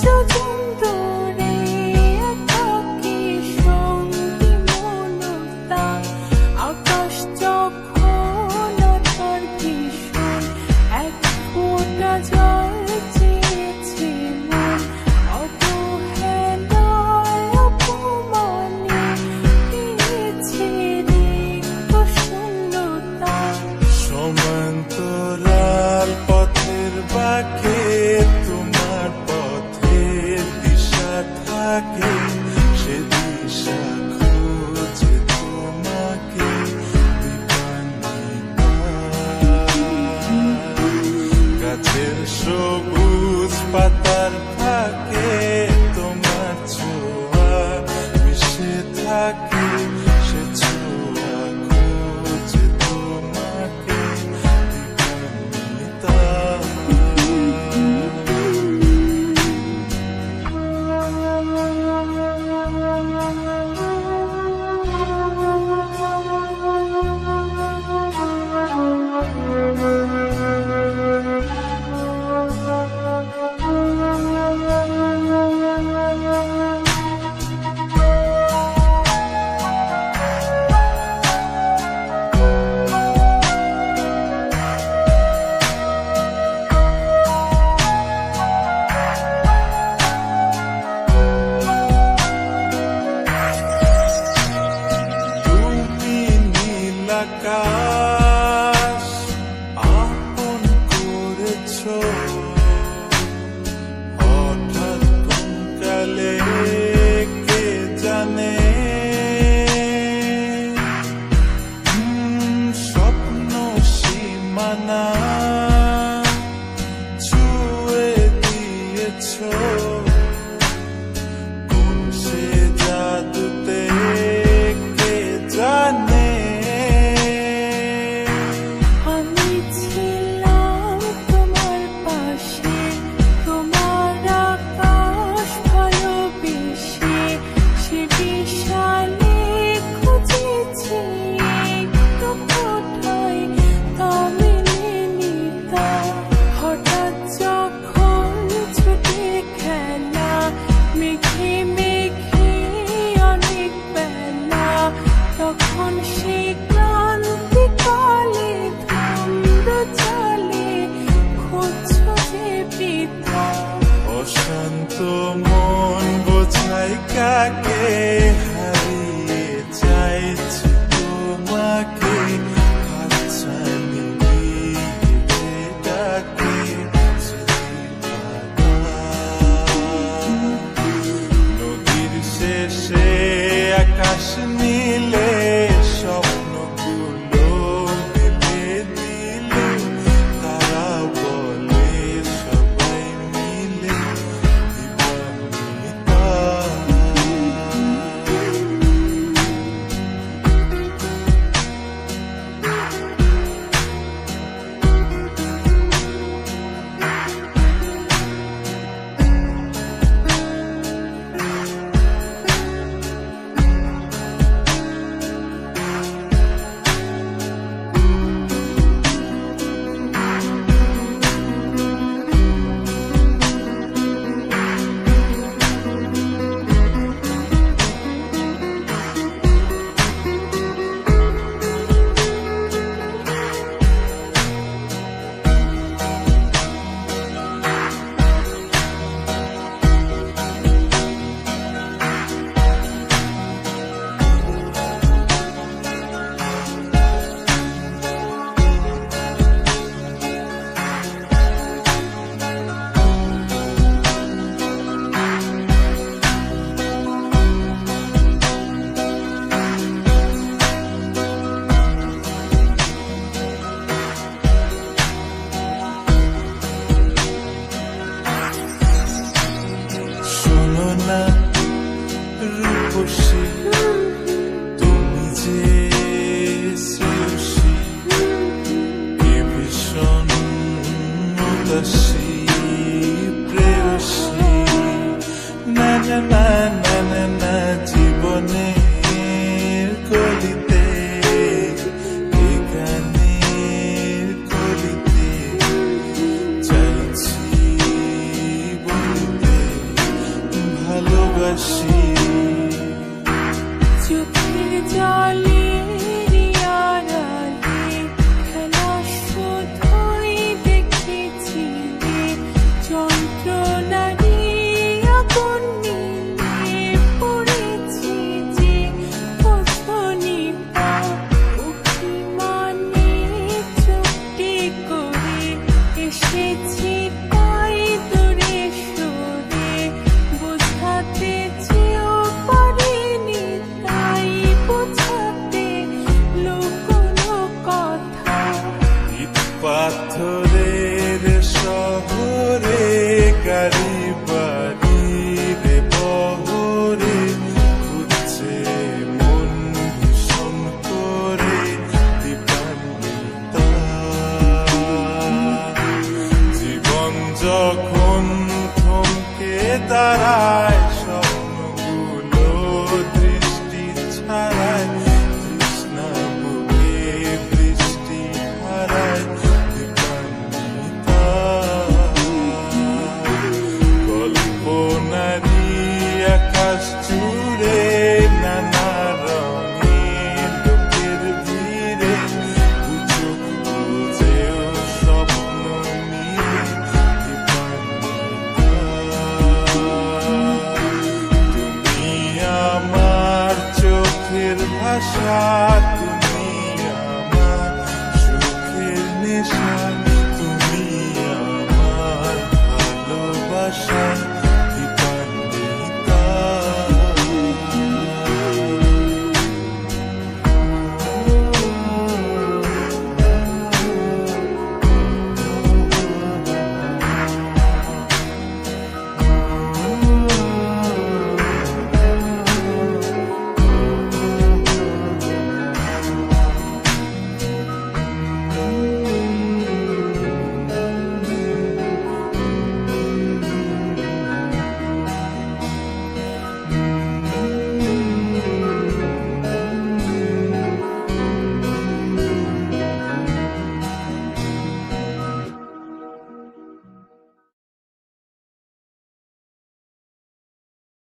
যোজন দূরে থাকি সঙ্গী মনতা, আকাশ যখন অতর ভীষণ এক ফোঁটা জল চেয়েছে মন, অবহেলায় অপমানে দিয়েছে রিক্ত শূন্যতা। সমান্তরাল পথের বাঁকে তোমার পথের দিশা থাকে, সে দিশা খুঁজে তোমাকে দিবানিতা। গাছের সবুজ পাতার ফাঁকে তোমার ছোঁয়া মিশে থাকে, সে ছোঁয়া খুঁজে তোমাকে দিবানিতা। তুমি নীল আকাশ আপন করেছো, হঠাৎ কোন কালে কে জানে স্বপ্ন সীমানা ছুঁয়ে দিয়েছো, কোন সে জাদুতে কে জানে। আমি ছিলাম তোমার পাশে, তোমার আকাশ ভালোবেসে, সে বিশালে খুঁজেছি একটু কোথায় তা মেলেনি তা। হঠাৎ যখন ছুটে খেলা মেঘে মেঘে অনেক বেলা, তখন সে ক্লান্তিকালে ধুম্র চলে খুঁজছো যে বৃথা। অশান্ত মন বোঝাই কাকে হারিয়ে চাইছি তোমাকে, হাতছানি দিয়ে ডাকে স্মৃতিপাতা। নদীর শেষে আকাশ নীলে স্বপ্নগুলো মেলে দিলে, তারা বলে সবাই মিলে দিবানিতা। জীবনের গলিতে এ গানের কলিতে চাইছি বলতে ভালোবাসি। চোখের জলে আড়ালে খেলা শুধুই দেখেছি রে, যন্ত্রণারই আগুন নিয়ে পড়েছি যে বোঝনি তা। অভিমানে চুপটি করে এসেছি তাই দূরে সরে, বোঝাতে চেয়েও পারিনি তাই বোঝাতে লুকোনো কথা। ইট পাথরের শহরে গাড়ি বাড়ির বহরে ঘুরছে মন ভীষণ করে দীপান্বিতা। জীবন যখন থমকে দাঁড়ায় স্বপ্নগুলো দৃষ্টি ছাড়ায়, তৃষ্ণা বুকে বৃষ্টি হারায় দীপান্বিতা। কল্পনারি আকাশ জুড়ে নানা রঙে লোকের ভিড়ে চোখ বুঝেও স্বপ্ন নিয়ে দীপান্বিতা। তুমি আমার চোখের ভাষা।